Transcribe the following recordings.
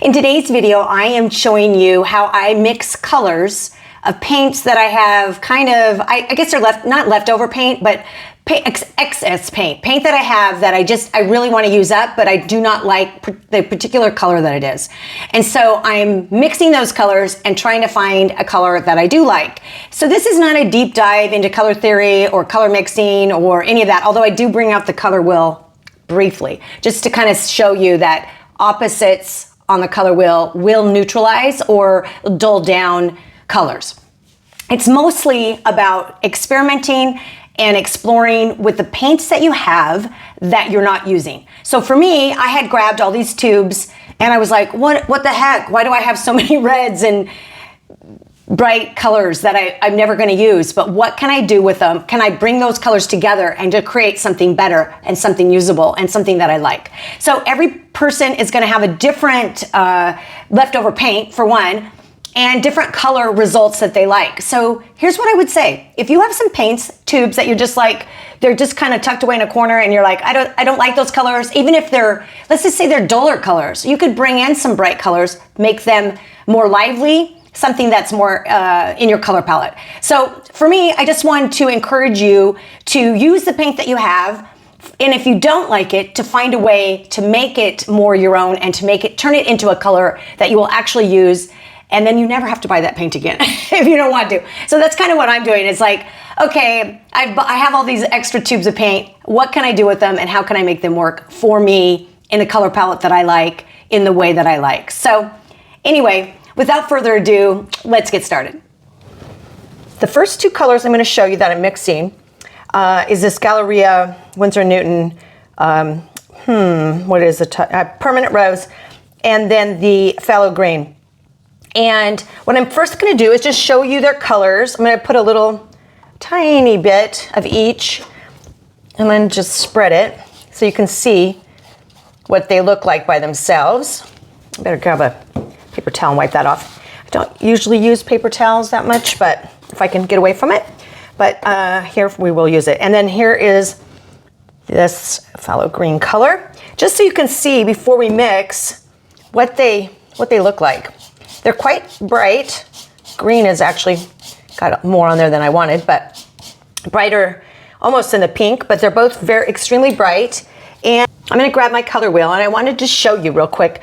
In today's video, I am showing you how I mix colors of paints that I have kind of, I guess they're not leftover paint, but excess paint that I have that I really want to use up, but I do not like the particular color that it is. And so I'm mixing those colors and trying to find a color that I do like. So this is not a deep dive into color theory or color mixing or any of that, although I do bring out the color wheel briefly, just to kind of show you that opposites on the color wheel will neutralize or dull down colors. It's mostly about experimenting and exploring with the paints that you have that you're not using. So for me, I had grabbed all these tubes and I was like, what the heck? Why do I have so many reds and bright colors that I'm never gonna use? But what can I do with them? Can I bring those colors together and to create something better and something usable and something that I like? So every person is gonna have a different leftover paint for one, and different color results that they like. So here's what I would say. If you have some paints, tubes that you're just like, they're just kind of tucked away in a corner and you're like, I don't like those colors, even if they're, let's just say they're duller colors. You could bring in some bright colors, make them more lively, something that's more in your color palette. So for me, I just want to encourage you to use the paint that you have, and if you don't like it, to find a way to make it more your own and to turn it into a color that you will actually use. And then you never have to buy that paint again if you don't want to. So that's kind of what I'm doing. It's like, okay, I have all these extra tubes of paint. What can I do with them and how can I make them work for me in the color palette that I like, in the way that I like? So anyway, without further ado, let's get started. The first two colors I'm going to show you that I'm mixing is this Galleria Winsor Newton, what is the Permanent Rose, and then the Phthalo Green. And what I'm first going to do is just show you their colors. I'm going to put a little tiny bit of each and then just spread it so you can see what they look like by themselves. I better grab a paper towel and wipe that off. I don't usually use paper towels that much, but if I can get away from it. But here we will use it. And then here is this phthalo green color, just so you can see before we mix what they look like. They're quite bright. Green is actually got more on there than I wanted, but brighter, almost in the pink, but they're both extremely bright. And I'm gonna grab my color wheel and I wanted to show you real quick.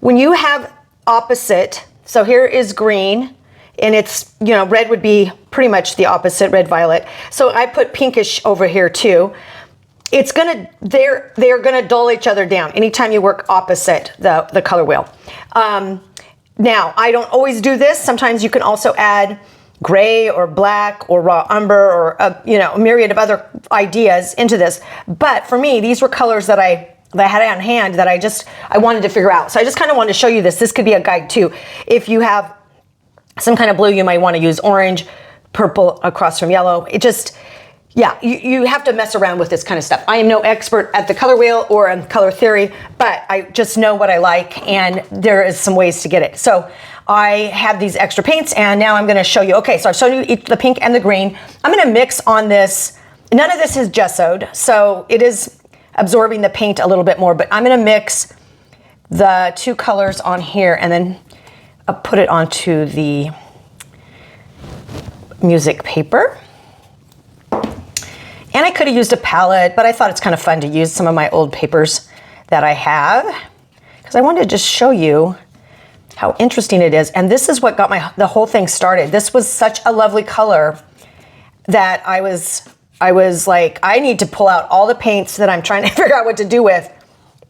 When you have opposite, so here is green, and it's, red would be pretty much the opposite, red, violet. So I put pinkish over here too. They're gonna dull each other down anytime you work opposite the color wheel. Now, I don't always do this. Sometimes you can also add gray or black or raw umber or a myriad of other ideas into this. But for me, these were colors that I had on hand that I wanted to figure out. So I just kind of wanted to show you this. This could be a guide too. If you have some kind of blue, you might want to use orange, purple across from yellow. You have to mess around with this kind of stuff. I am no expert at the color wheel or in color theory, but I just know what I like, and there is some ways to get it. So I have these extra paints, and now I'm going to show you. Okay, so I've shown you the pink and the green. I'm going to mix on this. None of this is gessoed, so it is absorbing the paint a little bit more, but I'm going to mix the two colors on here, and then I'll put it onto the music paper. And I could have used a palette, but I thought it's kind of fun to use some of my old papers that I have, because I wanted to just show you how interesting it is. And this is what got the whole thing started. This was such a lovely color that I was like, I need to pull out all the paints that I'm trying to figure out what to do with.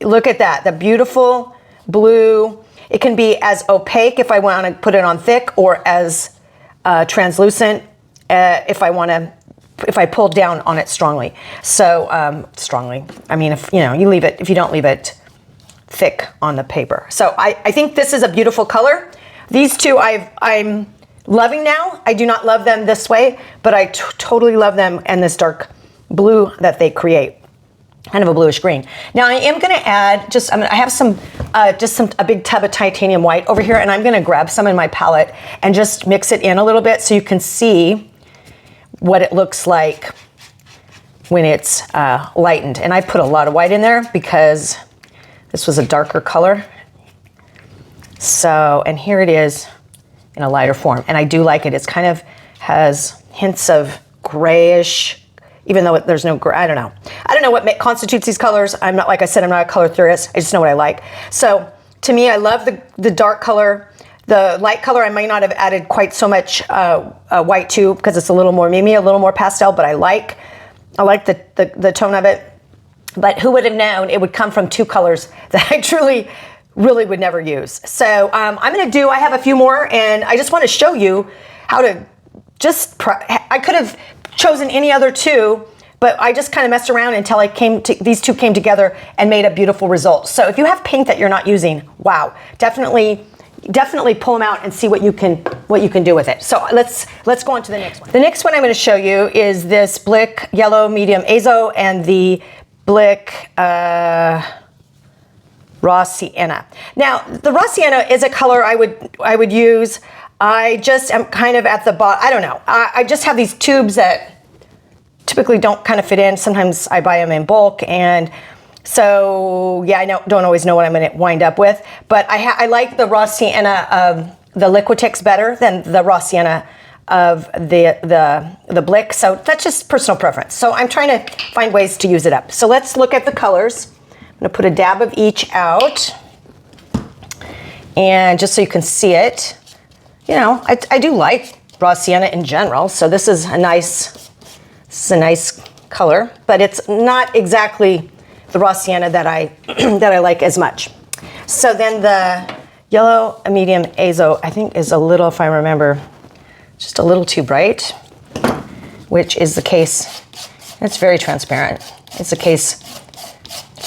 Look at that, the beautiful blue. It can be as opaque if I want to put it on thick, or as translucent if I pull down on it strongly. So strongly, I mean, if you don't leave it thick on the paper. So I think this is a beautiful color. These two I'm loving now. I do not love them this way, but I totally love them in this dark blue that they create, kind of a bluish green. Now I am going to add I have a big tub of titanium white over here, and I'm going to grab some in my palette and just mix it in a little bit so you can see what it looks like when it's lightened. And I put a lot of white in there because this was a darker color. So, and here it is in a lighter form. And I do like it. It's kind of has hints of grayish, even though there's no gray. I don't know. I don't know what constitutes these colors. I'm not, like I said, I'm not a color theorist. I just know what I like. So to me, I love the dark color. The light color, I might not have added quite so much white to, because it's a little more Mimi, a little more pastel, but I like the tone of it. But who would have known it would come from two colors that I truly, really would never use. So I have a few more, and I just want to show you how to I could have chosen any other two, but I just kind of messed around until these two came together and made a beautiful result. So if you have paint that you're not using, wow, definitely pull them out and see what you can do with it. So let's go on to the next one. The next one I'm going to show you is this Blick Yellow Medium Azo and the Blick Raw Sienna. Now, the Raw Sienna is a color I would use. I just am kind of at the bottom. I don't know. I just have these tubes that typically don't kind of fit in. Sometimes I buy them in bulk, and so yeah, I don't always know what I'm going to wind up with. But I like the Raw Sienna of the Liquitex better than the Raw Sienna of the Blick. So that's just personal preference. So I'm trying to find ways to use it up. So let's look at the colors. I'm going to put a dab of each out, and just so you can see it, you know, I do like Raw Sienna in general. So this is a nice color, but it's not exactly the Raw Sienna that I like as much. So then the Yellow Medium Azo, I think, is a little, if I remember, just a little too bright, which is the case. It's very transparent. It's the case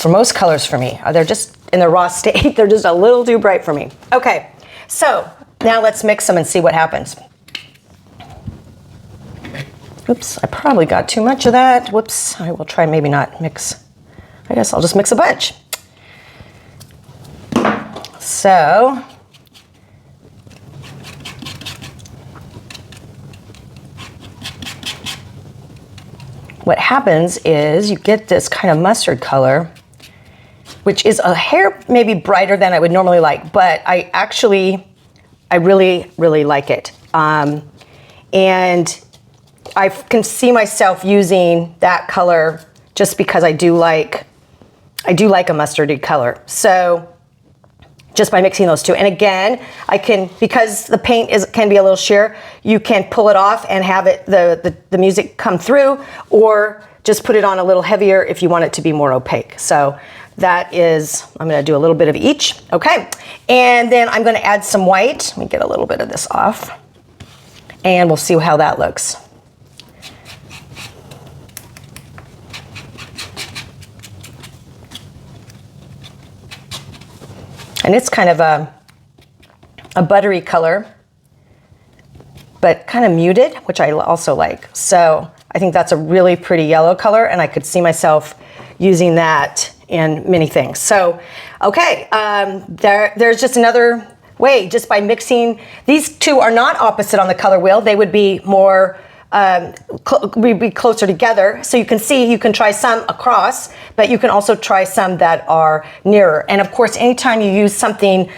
for most colors for me. They're just in the raw state. They're just a little too bright for me. Okay, so now let's mix them and see what happens. Oops, I probably got too much of that. Whoops, I will try maybe not mix. I guess I'll just mix a bunch. So, what happens is you get this kind of mustard color, which is a hair maybe brighter than I would normally like, but I really, really like it. And I can see myself using that color just because I do like a mustardy color. So just by mixing those two. And again, I can, because the paint can be a little sheer, you can pull it off and have it the music come through, or just put it on a little heavier if you want it to be more opaque. So that is, I'm going to do a little bit of each. Okay. And then I'm going to add some white. Let me get a little bit of this off, and we'll see how that looks. And it's kind of a buttery color, but kind of muted, which I also like. So I think that's a really pretty yellow color, and I could see myself using that in many things. So, okay, there's just another way, just by mixing. These two are not opposite on the color wheel. They would be more, we'd be closer together. So you can see, you can try some across, but you can also try some that are nearer. And of course, anytime you use something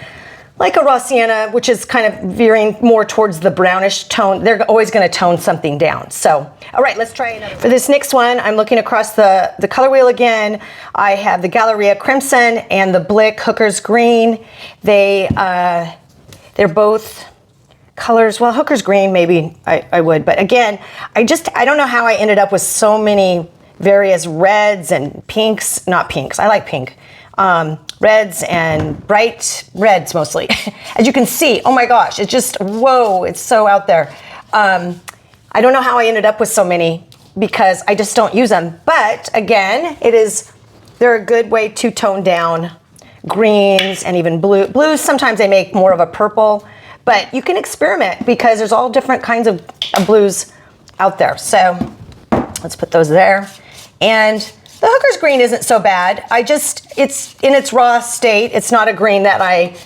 like a raw sienna, which is kind of veering more towards the brownish tone, they're always going to tone something down. So, all right, let's try another. For this next one, I'm looking across the color wheel again. I have the Galleria Crimson and the Blick Hooker's Green. They're both colors. Well, Hooker's Green, maybe I would, but again, I don't know how I ended up with so many various reds and pinks. Not pinks, I like pink. Reds and bright reds mostly. As you can see, oh my gosh, it's just, whoa, it's so out there. I don't know how I ended up with so many, because I just don't use them. But again, they're a good way to tone down greens and even blue. Blues, sometimes they make more of a purple, but you can experiment because there's all different kinds of blues out there. So let's put those there. And the Hooker's Green isn't so bad. It's in its raw state. It's not a green that I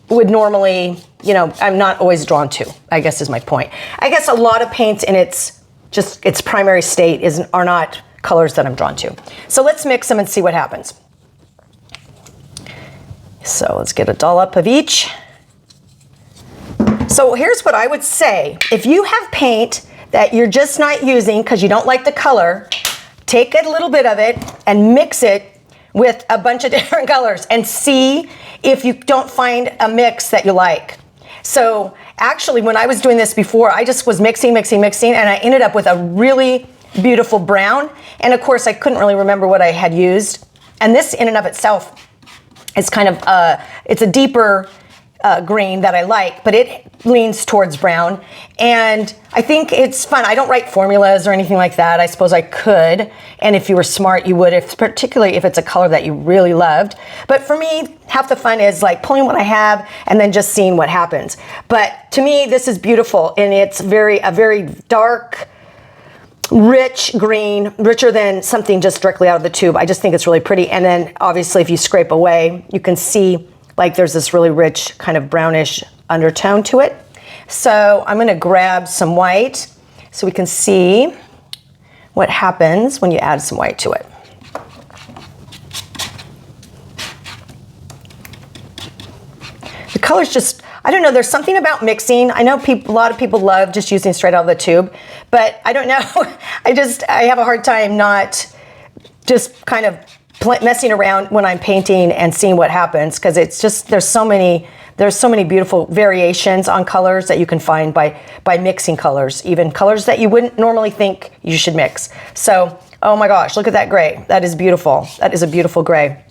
would normally, I'm not always drawn to, I guess is my point. I guess a lot of paints in its primary state are not colors that I'm drawn to. So let's mix them and see what happens. So let's get a dollop of each. So here's what I would say. If you have paint that you're just not using because you don't like the color, take a little bit of it and mix it with a bunch of different colors and see if you don't find a mix that you like. So actually, when I was doing this before, I just was mixing, and I ended up with a really beautiful brown. And of course, I couldn't really remember what I had used. And this in and of itself is kind of, it's a deeper green that I like, but it leans towards brown. And I think it's fun. I don't write formulas or anything like that. I suppose I could. And if you were smart, you would, particularly if it's a color that you really loved. But for me, half the fun is like pulling what I have and then just seeing what happens. But to me, this is beautiful. And it's a very dark, rich green, richer than something just directly out of the tube. I just think it's really pretty. And then obviously if you scrape away, you can see like there's this really rich kind of brownish undertone to it. So I'm gonna grab some white so we can see what happens when you add some white to it. The color's just, I don't know, there's something about mixing. I know a lot of people love just using straight out of the tube, but I don't know. I have a hard time not just kind of messing around when I'm painting and seeing what happens, because it's just, there's so many beautiful variations on colors that you can find by mixing colors, even colors that you wouldn't normally think you should mix. So, oh my gosh, look at that gray. That is beautiful. That is a beautiful gray.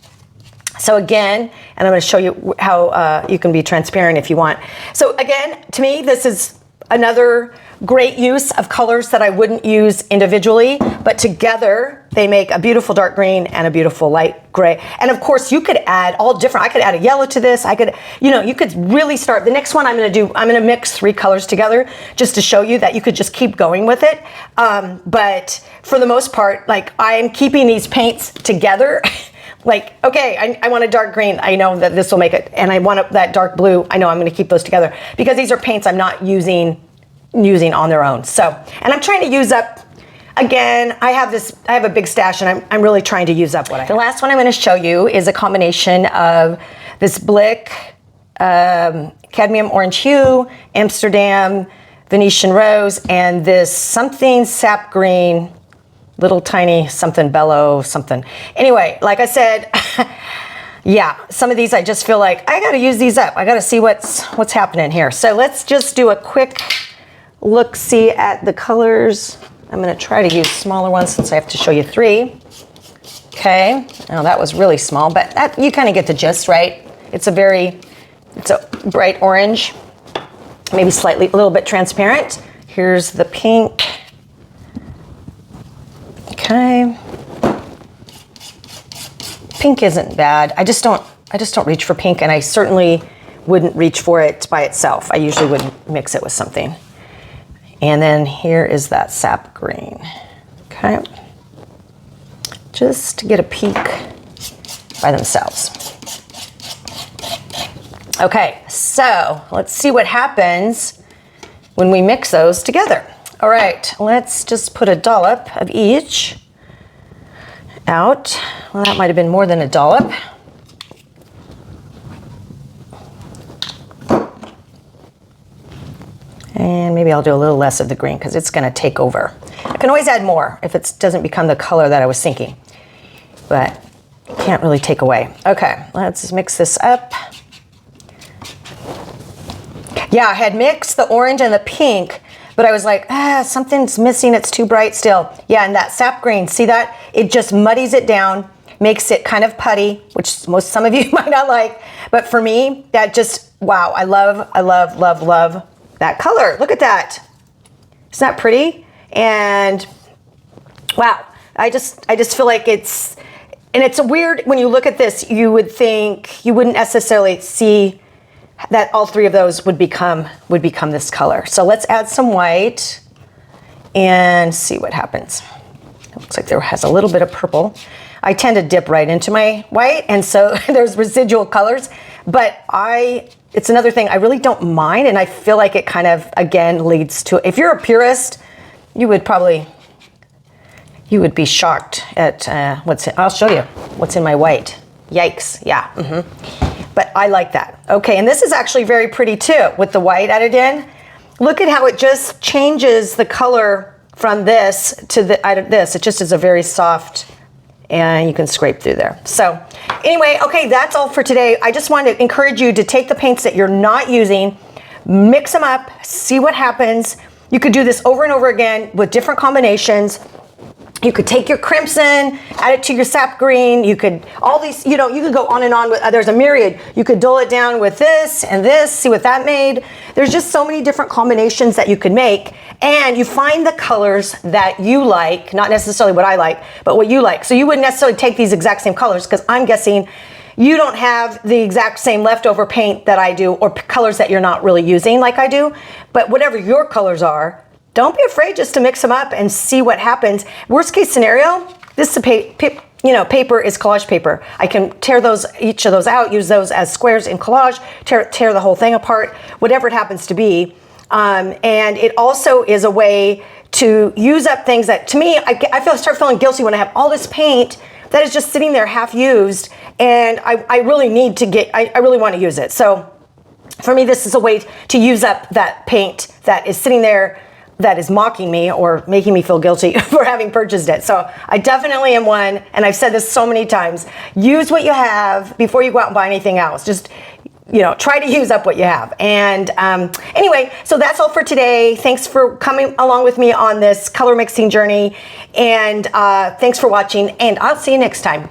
So again, and I'm going to show you how you can be transparent if you want. So again, to me, this is another great use of colors that I wouldn't use individually, but together they make a beautiful dark green and a beautiful light gray. And of course you could add all different, I could add a yellow to this. I could, you could really start, the next one I'm going to mix 3 colors together just to show you that you could just keep going with it. But for the most part, like I'm keeping these paints together. Like, okay, I want a dark green. I know that this will make it. And I want that dark blue. I know I'm going to keep those together because these are paints I'm not using on their own. So, and I'm trying to use up, again, I have a big stash and I'm really trying to use up what I have. The last one I'm going to show you is a combination of this Blick cadmium orange hue, Amsterdam Venetian rose, and this something sap green, little tiny something bellow something. Anyway, like I said, yeah, some of these I just feel like I got to use these up. I got to see what's happening here. So let's just do a quick look-see at the colors. I'm going to try to use smaller ones since I have to show you 3. Okay, now that was really small, but that, you kind of get the gist, right? It's a bright orange, maybe a little bit transparent. Here's the pink. Okay. Pink isn't bad. I just don't reach for pink, and I certainly wouldn't reach for it by itself. I usually would mix it with something. And then here is that sap green. Okay. Just to get a peek by themselves. Okay, so let's see what happens when we mix those together. All right, let's just put a dollop of each out. Well, that might have been more than a dollop. And maybe I'll do a little less of the green because it's going to take over. I can always add more if it doesn't become the color that I was thinking, but can't really take away. Okay, let's mix this up. Yeah, I had mixed the orange and the pink, but I was like, something's missing. It's too bright still. Yeah, and that sap green, see that? It just muddies it down, makes it kind of putty, which some of you might not like. But for me, that just, wow, I love that color. Look at that. Isn't that pretty? And wow, I just feel like it's a weird, when you look at this, you would think, you wouldn't necessarily see that all 3 of those would become this color. So let's add some white and see what happens. It looks like there has a little bit of purple. I tend to dip right into my white, and so there's residual colors, but it's another thing I really don't mind, and I feel like it kind of, again, leads to, if you're a purist, you would be shocked at I'll show you what's in my white. Yikes, yeah. but I like that. Okay, and this is actually very pretty too with the white added in. Look at how it just changes the color from this to this. It just is a very soft, and you can scrape through there. So anyway, okay, that's all for today. I just wanted to encourage you to take the paints that you're not using, mix them up, see what happens. You could do this over and over again with different combinations. You could take your crimson, add it to your sap green. You could, all these, you know, you could go on and on with, there's a myriad. You could dull it down with this and this, see what that made. There's just so many different combinations that you could make, and you find the colors that you like, not necessarily what I like, but what you like. So you wouldn't necessarily take these exact same colors, because I'm guessing you don't have the exact same leftover paint that I do, or colors that you're not really using like I do. But whatever your colors are, don't be afraid just to mix them up and see what happens. Worst case scenario, this is paper is collage paper. I can tear each of those out, use those as squares in collage, tear the whole thing apart, whatever it happens to be. And it also is a way to use up things that, to me, I start feeling guilty when I have all this paint that is just sitting there half used, and I really need to I really want to use it. So for me, this is a way to use up that paint that is sitting there that is mocking me or making me feel guilty for having purchased it. So I definitely am one, and I've said this so many times, use what you have before you go out and buy anything else. Just, you know, try to use up what you have. And anyway, so that's all for today. Thanks for coming along with me on this color mixing journey, and thanks for watching, and I'll see you next time.